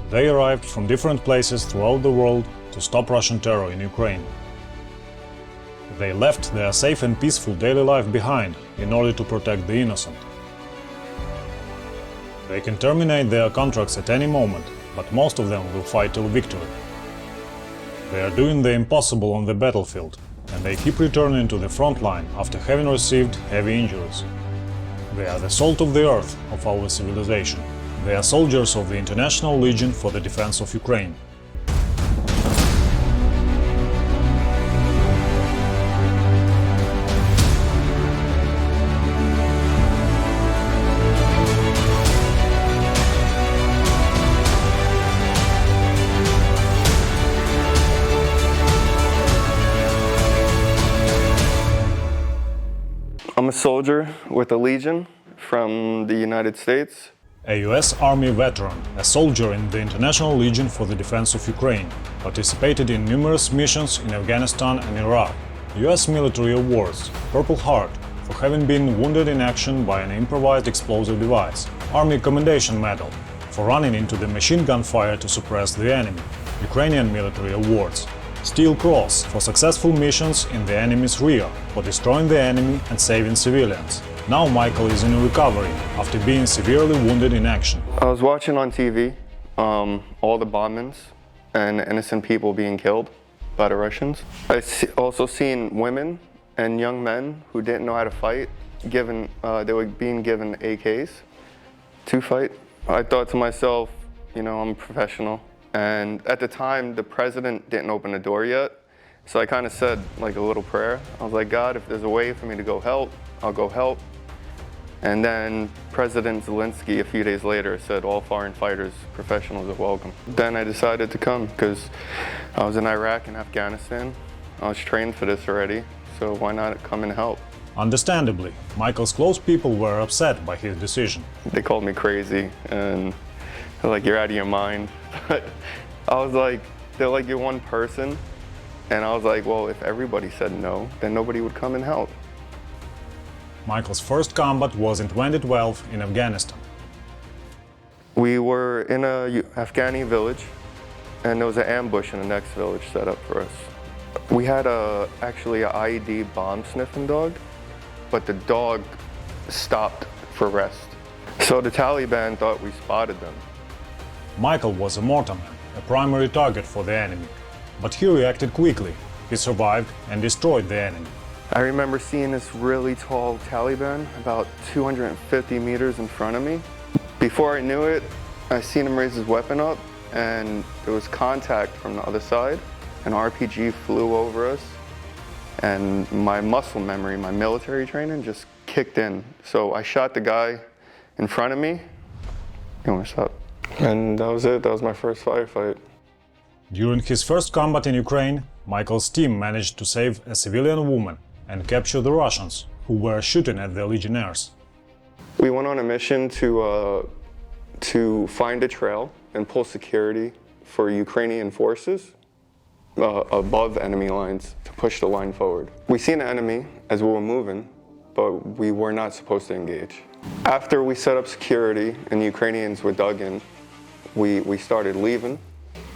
They arrived from different places throughout the world to stop Russian terror in Ukraine. They left their safe and peaceful daily life behind in order to protect the innocent. They can terminate their contracts at any moment, but most of them will fight till victory. They are doing the impossible on the battlefield, and they keep returning to the front line after having received heavy injuries. They are the salt of the earth of our civilization. They are soldiers of the International Legion for the Defense of Ukraine. I'm a soldier with the Legion from the United States. A US Army veteran, a soldier in the International Legion for the Defense of Ukraine, participated in numerous missions in Afghanistan and Iraq. US military awards, Purple Heart, for having been wounded in action by an improvised explosive device. Army Commendation Medal, for running into the machine gun fire to suppress the enemy. Ukrainian military awards. Steel Cross, for successful missions in the enemy's rear, for destroying the enemy and saving civilians. Now Michael is in recovery after being severely wounded in action. I was watching on TV all the bombings and innocent people being killed by the Russians. Also seen women and young men who didn't know how to fight, they were being given AKs to fight. I thought to myself, I'm a professional. And at the time, the president didn't open the door yet. So I kind of said like a little prayer. I was like, God, if there's a way for me to go help, I'll go help. And then President Zelensky, a few days later, said all foreign fighters, professionals are welcome. Then I decided to come because I was in Iraq and Afghanistan. I was trained for this already, so why not come and help? Understandably, Michael's close people were upset by his decision. They called me crazy and they're like, you're out of your mind. But I was like, they're like, you're one person. And I was like, well, if everybody said no, then nobody would come and help. Michael's first combat was in 2012 in Afghanistan. We were in a Afghani village, and there was an ambush in the next village set up for us. We had actually an IED bomb sniffing dog, but the dog stopped for rest. So the Taliban thought we spotted them. Michael was a mortarman, a primary target for the enemy, but he reacted quickly. He survived and destroyed the enemy. I remember seeing this really tall Taliban about 250 meters in front of me. Before I knew it, I seen him raise his weapon up and there was contact from the other side. An RPG flew over us and my muscle memory, my military training just kicked in. So I shot the guy in front of me. You want to stop? And that was it. That was my first firefight. During his first combat in Ukraine, Michael's team managed to save a civilian woman and capture the Russians, who were shooting at the Legionnaires. We went on a mission to find a trail and pull security for Ukrainian forces above enemy lines to push the line forward. We seen an enemy as we were moving, but we were not supposed to engage. After we set up security and the Ukrainians were dug in, we started leaving.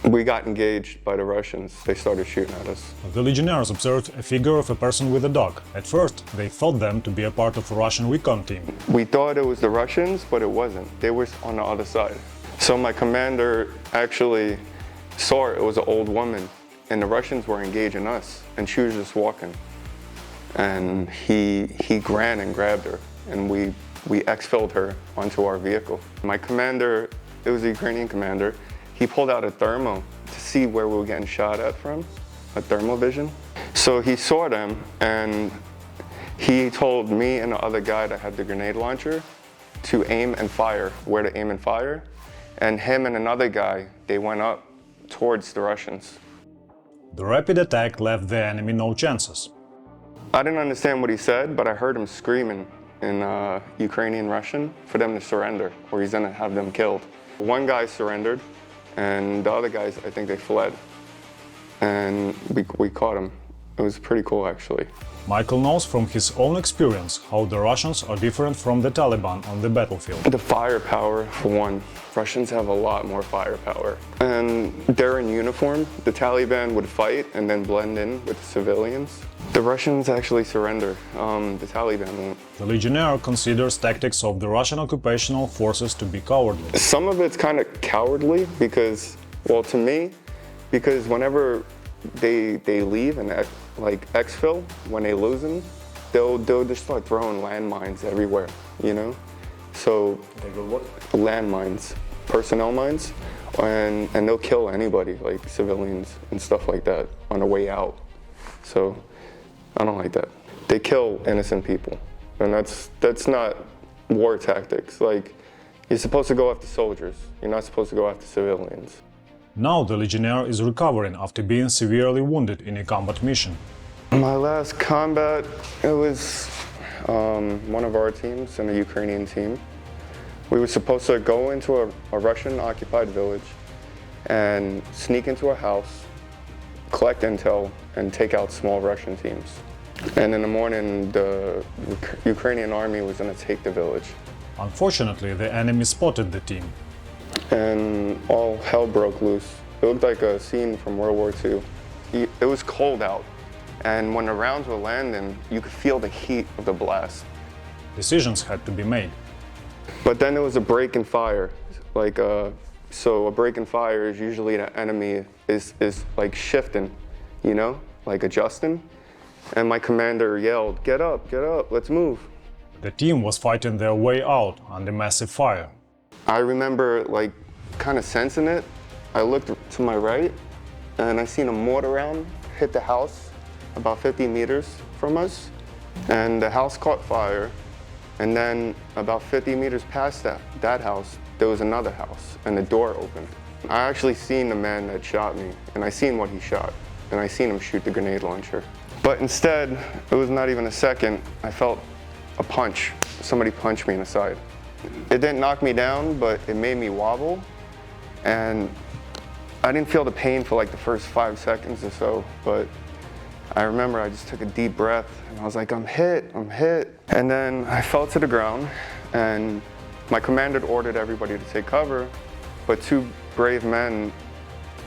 We got engaged by the Russians. They started shooting at us. The Legionnaires observed a figure of a person with a dog. At first, they thought them to be a part of a Russian recon team. We thought it was the Russians, but it wasn't. They were on the other side. So my commander actually saw it was an old woman, and the Russians were engaging us, and she was just walking. And he ran and grabbed her, and we exfilled her onto our vehicle. My commander, it was a Ukrainian commander, he pulled out a thermo to see where we were getting shot at from, a thermal vision. So he saw them and he told me and the other guy that had the grenade launcher to aim and fire, where to aim and fire. And him and another guy, they went up towards the Russians. The rapid attack left the enemy no chances. I didn't understand what he said, but I heard him screaming in Ukrainian Russian for them to surrender, or he's gonna have them killed. One guy surrendered, and the other guys, I think they fled. And we caught him. It was pretty cool, actually. Michael knows from his own experience how the Russians are different from the Taliban on the battlefield. The firepower, for one. Russians have a lot more firepower. And they're in uniform. The Taliban would fight and then blend in with the civilians. The Russians actually surrender. The Taliban won't. The Legionnaire considers tactics of the Russian occupational forces to be cowardly. Some of it's kind of cowardly because, well, to me, because whenever they leave and like exfil, when they lose them, they'll just start throwing landmines everywhere, you know? So They will what? landmines, personnel mines, and they'll kill anybody, like civilians and stuff like that on the way out. So I don't like that. They kill innocent people, and that's not war tactics. Like, you're supposed to go after soldiers. You're not supposed to go after civilians. Now the Legionnaire is recovering after being severely wounded in a combat mission. My last combat, it was one of our teams and a Ukrainian team. We were supposed to go into a Russian-occupied village and sneak into a house, collect intel, and take out small Russian teams. And in the morning, the Ukrainian army was going to take the village. Unfortunately, the enemy spotted the team. And all hell broke loose. It looked like a scene from World War II. It was cold out, and when the rounds were landing, you could feel the heat of the blast. Decisions had to be made. But then there was a break in fire. So a break in fire is usually the enemy is like shifting, you know, like adjusting. And my commander yelled, get up, let's move." The team was fighting their way out under massive fire. I remember like kind of sensing it. I looked to my right and I seen a mortar round hit the house about 50 meters from us, and the house caught fire. And then about 50 meters past that house, there was another house and the door opened. I actually seen the man that shot me, and I seen what he shot, and I seen him shoot the grenade launcher. But instead, it was not even a second, I felt a punch. Somebody punched me in the side. It didn't knock me down, but it made me wobble, and I didn't feel the pain for like the first 5 seconds or so, but I remember I just took a deep breath and I was like, I'm hit. And then I fell to the ground, and my commander ordered everybody to take cover, but 2 brave men,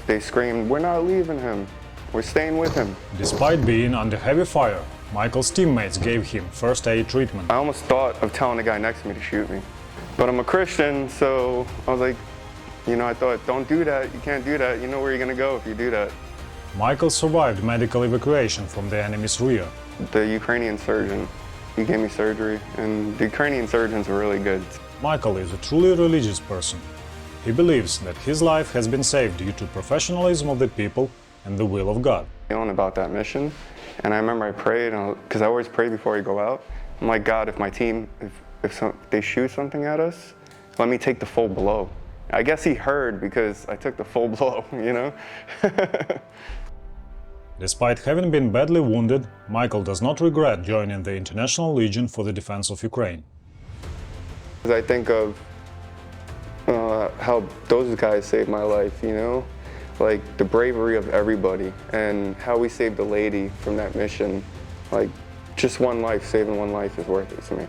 they screamed, "We're not leaving him, we're staying with him." Despite being under heavy fire, Michael's teammates gave him first aid treatment. I almost thought of telling the guy next to me to shoot me. But I'm a Christian, so I was like, you know, I thought, don't do that, you can't do that, you know where you're gonna go if you do that. Michael survived medical evacuation from the enemy's rear. The Ukrainian surgeon, he gave me surgery, and the Ukrainian surgeons are really good. Michael is a truly religious person. He believes that his life has been saved due to professionalism of the people and the will of God. Feeling about that mission, and I remember I prayed, because I always pray before I go out. I'm like, God, if my team, if they shoot something at us, let me take the full blow. I guess he heard because I took the full blow, you know? Despite having been badly wounded, Michael does not regret joining the International Legion for the Defense of Ukraine. I think of how those guys saved my life, you know? Like the bravery of everybody, and how we saved a lady from that mission. Like, just one life, saving one life is worth it to me.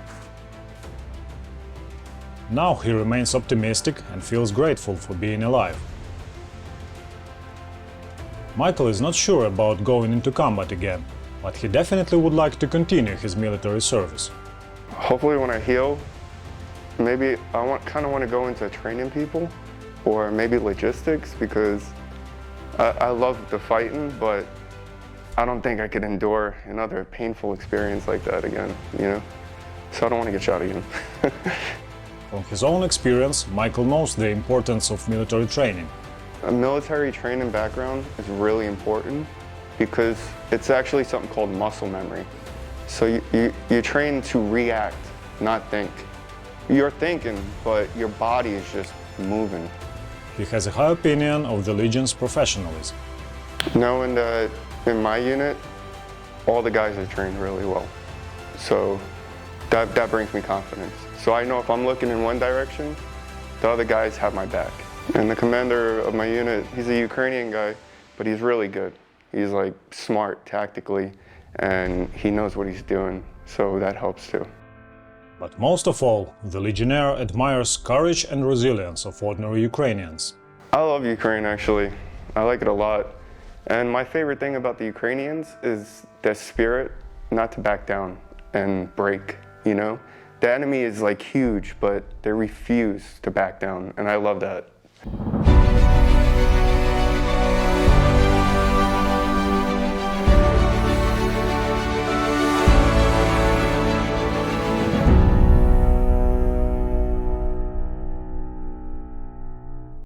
Now he remains optimistic and feels grateful for being alive. Michael is not sure about going into combat again, but he definitely would like to continue his military service. Hopefully when I heal, maybe I kind of want to go into training people, or maybe logistics, because I love the fighting, but I don't think I could endure another painful experience like that again, you know? So I don't want to get shot again. From his own experience, Michael knows the importance of military training. A military training background is really important because it's actually something called muscle memory. So you train to react, not think. You're thinking, but your body is just moving. He has a high opinion of the Legion's professionalism. Knowing that in my unit, all the guys are trained really well. So that brings me confidence. So I know if I'm looking in one direction, the other guys have my back. And the commander of my unit, he's a Ukrainian guy, but he's really good. He's like smart tactically, and he knows what he's doing, so that helps too. But most of all, the Legionnaire admires courage and resilience of ordinary Ukrainians. I love Ukraine, actually. I like it a lot. And my favorite thing about the Ukrainians is their spirit not to back down and break, you know? The enemy is like huge, but they refuse to back down, and I love that.